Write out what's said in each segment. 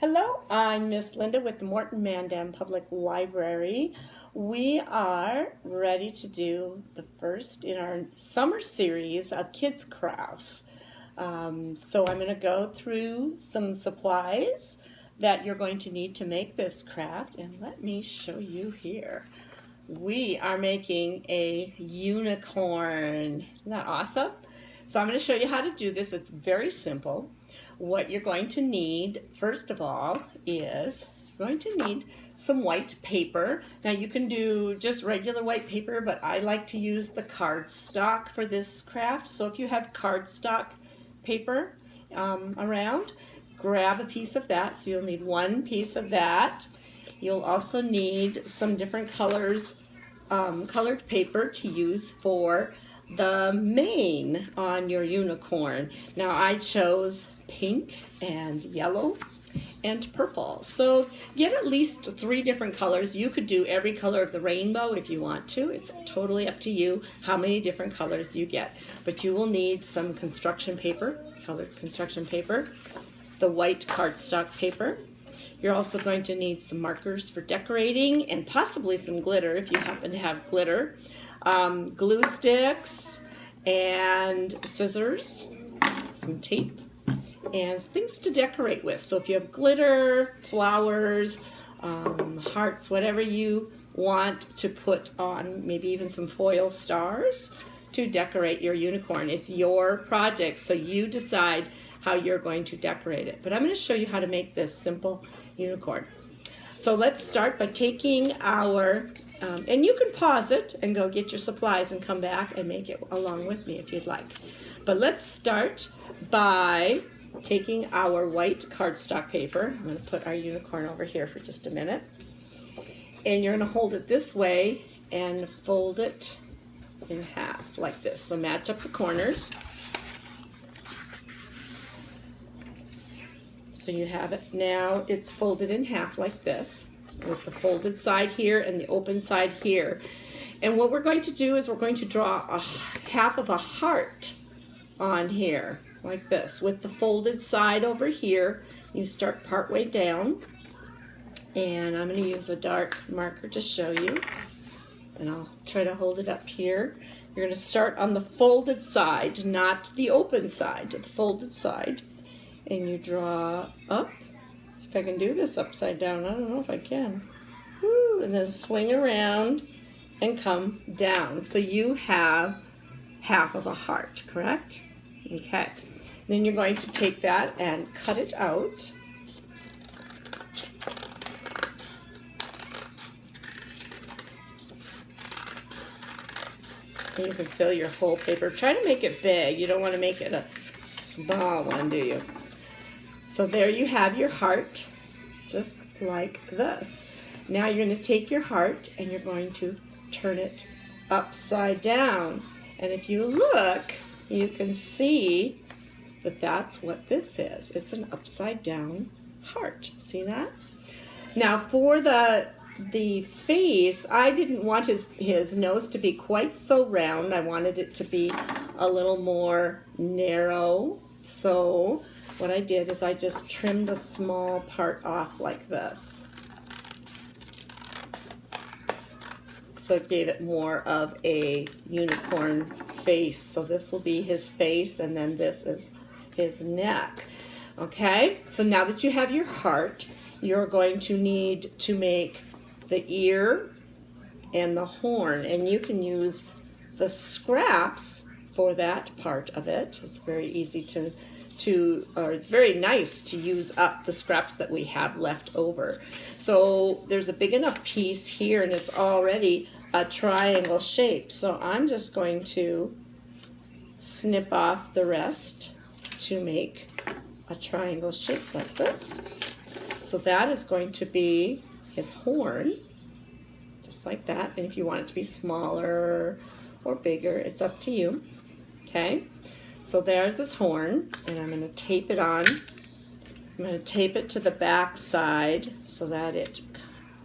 Hello, I'm Miss Linda with the Morton Mandan Public Library. We are ready to do the first in our summer series of kids crafts. So I'm going to go through some supplies that you're going to need to make this craft, and let me show you here. We are making a unicorn. Isn't that awesome? So I'm going to show you how to do this. It's very simple. What you're going to need, first of all, is you're going to need some white paper. Now you can do just regular white paper, but I like to use the cardstock for this craft. So if you have cardstock paper around, grab a piece of that. So you'll need one piece of that. You'll also need some different colors, colored paper to use for the mane on your unicorn. Now I chose pink and yellow and purple. So get at least 3 different colors. You could do every color of the rainbow if you want to. It's totally up to you how many different colors you get. But you will need some construction paper, colored construction paper, the white cardstock paper. You're also going to need some markers for decorating and possibly some glitter if you happen to have glitter, glue sticks and scissors, some tape, and things to decorate with. So if you have glitter, flowers, hearts, whatever you want to put on, maybe even some foil stars to decorate your unicorn. It's your project, so you decide how you're going to decorate it. But I'm going to show you how to make this simple unicorn. So let's start by taking our, and you can pause it and go get your supplies and come back and make it along with me if you'd like. But let's start by taking our white cardstock paper. I'm going to put our unicorn over here for just a minute. And you're going to hold it this way and fold it in half like this. So match up the corners. So you have it now, it's folded in half like this, with the folded side here and the open side here. And what we're going to do is we're going to draw a half of a heart on here, like this, with the folded side over here. You start part way down, and I'm going to use a dark marker to show you, and I'll try to hold it up here. You're going to start on the folded side, not the open side, the folded side. And you draw up. Let's see if I can do this upside down. I don't know if I can. Woo, and then swing around and come down. So you have half of a heart, correct? Okay. Then you're going to take that and cut it out. And you can fill your whole paper. Try to make it big. You don't want to make it a small one, do you? So there you have your heart, just like this. Now you're going to take your heart and you're going to turn it upside down. And if you look, you can see that that's what this is. It's an upside down heart. See that? Now for the face, I didn't want his nose to be quite so round. I wanted it to be a little more narrow. So what I did is I just trimmed a small part off like this. So it gave it more of a unicorn face. So this will be his face, and then this is his neck. Okay, so now that you have your heart, you're going to need to make the ear and the horn, and you can use the scraps for that part of it. It's very easy or it's very nice to use up the scraps that we have left over. So there's a big enough piece here, and it's already a triangle shape. So I'm just going to snip off the rest to make a triangle shape like this. So that is going to be his horn, just like that. And if you want it to be smaller or bigger, it's up to you. Okay. So there's his horn, and I'm going to tape it on. I'm going to tape it to the back side so that it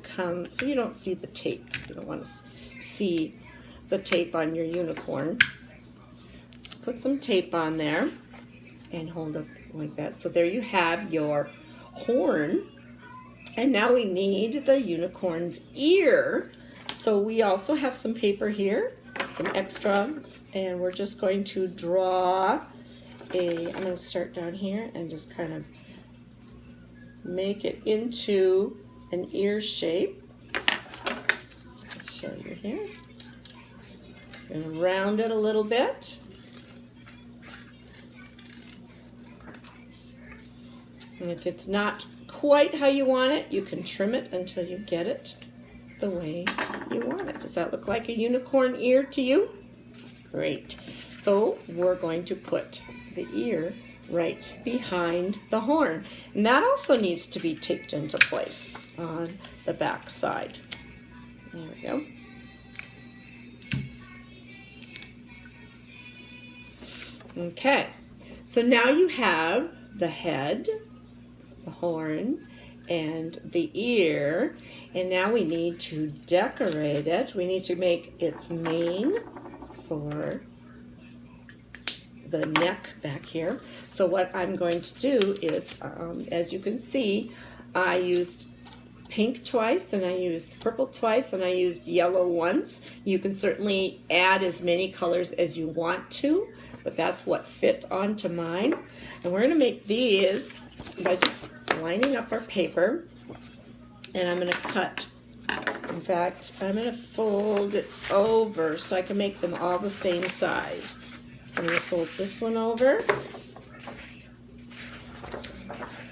comes, so you don't see the tape. You don't want to see the tape on your unicorn. So put some tape on there and hold it like that. So there you have your horn. And now we need the unicorn's ear. So we also have some paper here, some extra, and we're just going to draw I'm going to start down here and just kind of make it into an ear shape. I'll show you here. Just going to round it a little bit. And if it's not quite how you want it, you can trim it until you get it the way you want it. Does that look like a unicorn ear to you? Great. So we're going to put the ear right behind the horn. And that also needs to be taped into place on the back side. There we go. Okay, so now you have the head, the horn, and the ear, and now we need to decorate it. We need to make its mane for the neck back here. So what I'm going to do is, as you can see, I used pink twice, and I used purple twice, and I used yellow once. You can certainly add as many colors as you want to, but that's what fit onto mine. And we're going to make these by just lining up our paper, and I'm going to cut. In fact, I'm going to fold it over so I can make them all the same size. So I'm going to fold this one over,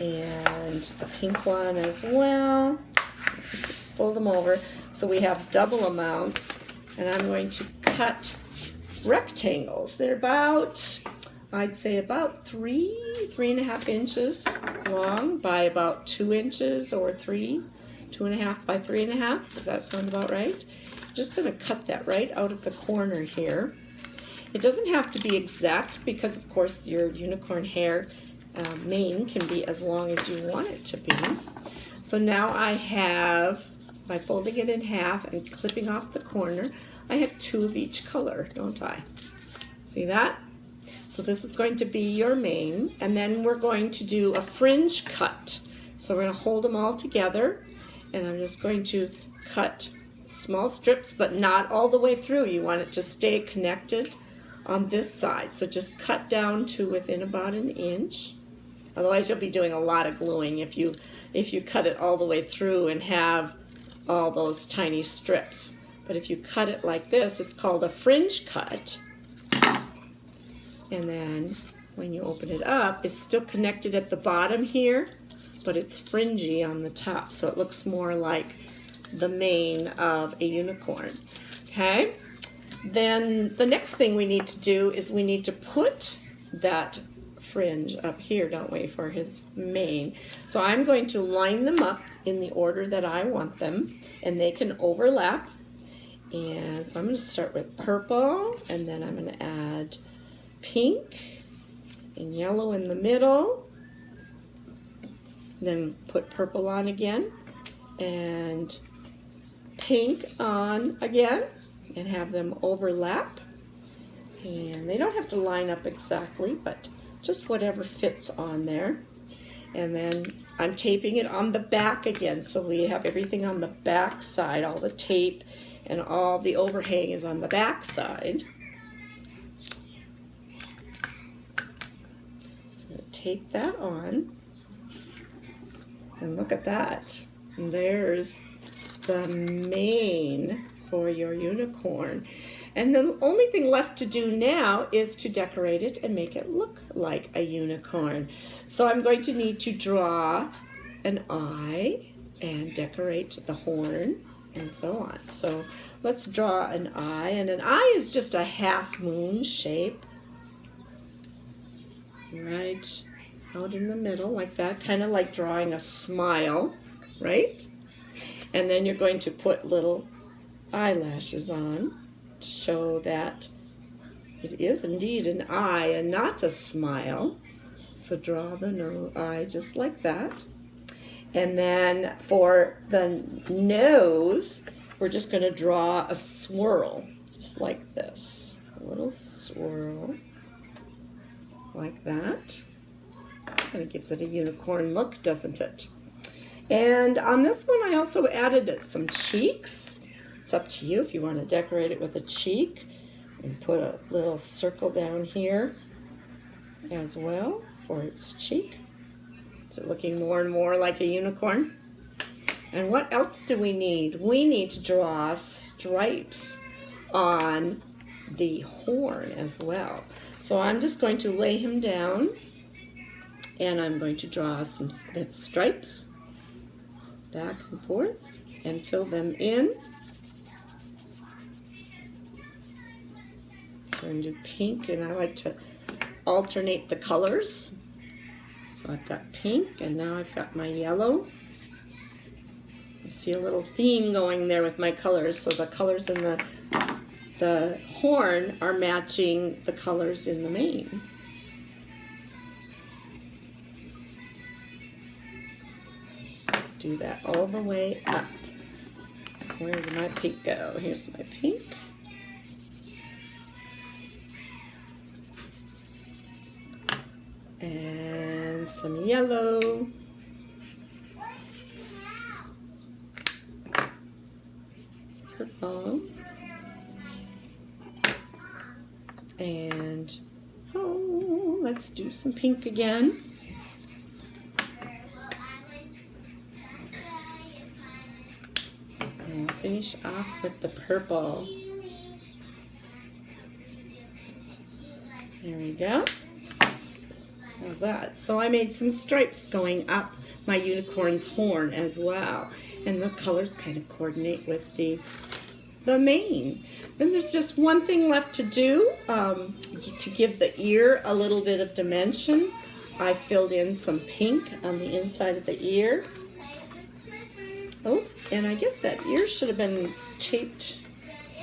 and the pink one as well. Let's just fold them over so we have double amounts, and I'm going to cut rectangles. They're about, I'd say about 3.5 inches long by about 2 inches, or 2.5 by 3.5. Does that sound about right? I'm just going to cut that right out of the corner here. It doesn't have to be exact because, of course, your unicorn hair mane can be as long as you want it to be. So now I have, by folding it in half and clipping off the corner, I have 2 of each color, don't I? See that? So this is going to be your mane, and then we're going to do a fringe cut. So we're going to hold them all together, and I'm just going to cut small strips, but not all the way through. You want it to stay connected on this side. So just cut down to within about 1 inch. Otherwise you'll be doing a lot of gluing if you cut it all the way through and have all those tiny strips. But if you cut it like this, it's called a fringe cut. And then when you open it up, it's still connected at the bottom here, but it's fringy on the top, so it looks more like the mane of a unicorn. Okay? Then the next thing we need to do is we need to put that fringe up here, don't we, for his mane. So I'm going to line them up in the order that I want them, and they can overlap. And so I'm going to start with purple, and then I'm going to add pink and yellow in the middle. Then put purple on again, and pink on again, and have them overlap. And they don't have to line up exactly, but just whatever fits on there. And then I'm taping it on the back again, so we have everything on the back side. All the tape and all the overhang is on the back side. So I'm going to tape that on. And look at that. And there's the mane for your unicorn. And the only thing left to do now is to decorate it and make it look like a unicorn. So I'm going to need to draw an eye and decorate the horn and so on. So let's draw an eye, and an eye is just a half moon shape right out in the middle like that, kind of like drawing a smile, right? And then you're going to put little eyelashes on to show that it is indeed an eye and not a smile. So draw the eye just like that. And then for the nose, we're just going to draw a swirl, just like this. A little swirl, like that. Kind of gives it a unicorn look, doesn't it? And on this one, I also added some cheeks. It's up to you if you want to decorate it with a cheek. And put a little circle down here as well for its cheek. Is it looking more and more like a unicorn? And what else do we need? We need to draw stripes on the horn as well. So I'm just going to lay him down and I'm going to draw some stripes back and forth and fill them in. So I'm going to do pink, and I like to alternate the colors. So I've got pink and now I've got my yellow. I see a little theme going there with my colors. So the colors in the horn are matching the colors in the mane. Do that all the way up. Where did my pink go? Here's my pink. And some yellow. Purple. And, oh, let's do some pink again. And finish off with the purple. There we go. How's that? So I made some stripes going up my unicorn's horn as well. And the colors kind of coordinate with the mane. Then there's just one thing left to do to give the ear a little bit of dimension. I filled in some pink on the inside of the ear. Oh, and I guess that ear should have been taped.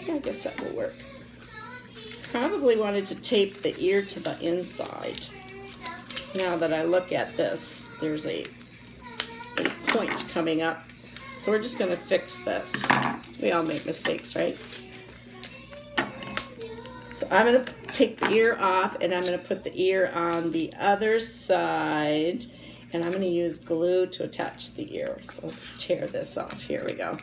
Yeah, I guess that will work. Probably wanted to tape the ear to the inside. Now that I look at this, there's a point coming up. So we're just going to fix this. We all make mistakes, right? So I'm going to take the ear off and I'm going to put the ear on the other side. And I'm going to use glue to attach the ear. So let's tear this off. Here we go.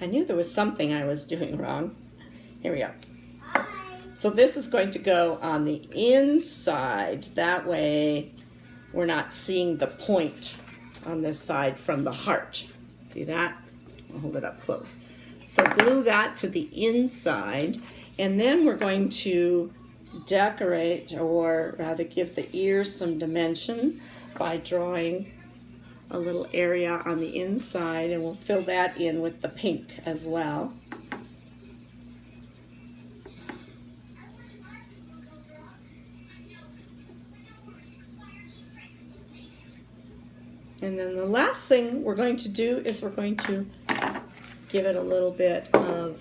I knew there was something I was doing wrong. Here we go. So this is going to go on the inside. That way we're not seeing the point on this side from the heart. See that? I'll hold it up close. So glue that to the inside, and then we're going to decorate, or rather give the ear some dimension by drawing a little area on the inside, and we'll fill that in with the pink as well. And then the last thing we're going to do is we're going to give it a little bit of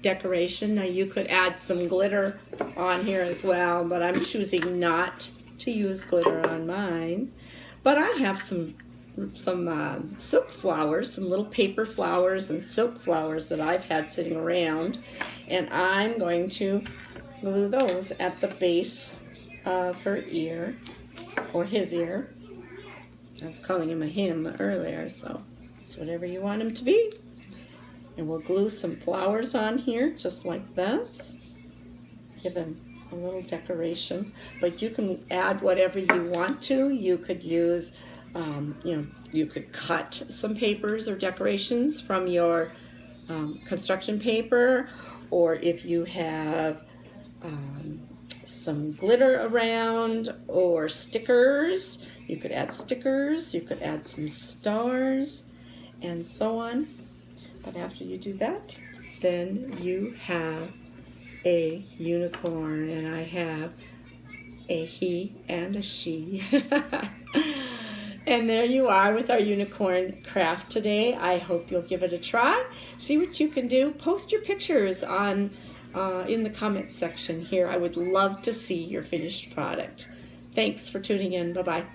decoration. Now you could add some glitter on here as well, but I'm choosing not to use glitter on mine. But I have some silk flowers, some little paper flowers and silk flowers that I've had sitting around, and I'm going to glue those at the base of her ear, or his ear. I was calling him a him earlier, so it's whatever you want him to be. And we'll glue some flowers on here, just like this. Give him a little decoration. But you can add whatever you want to. You could use, you could cut some papers or decorations from your construction paper, or if you have some glitter around, or stickers. You could add stickers, you could add some stars, and so on. But after you do that, then you have a unicorn, and I have a he and a she. And there you are with our unicorn craft today. I hope you'll give it a try. See what you can do. Post your pictures on in the comments section here. I would love to see your finished product. Thanks for tuning in. Bye-bye.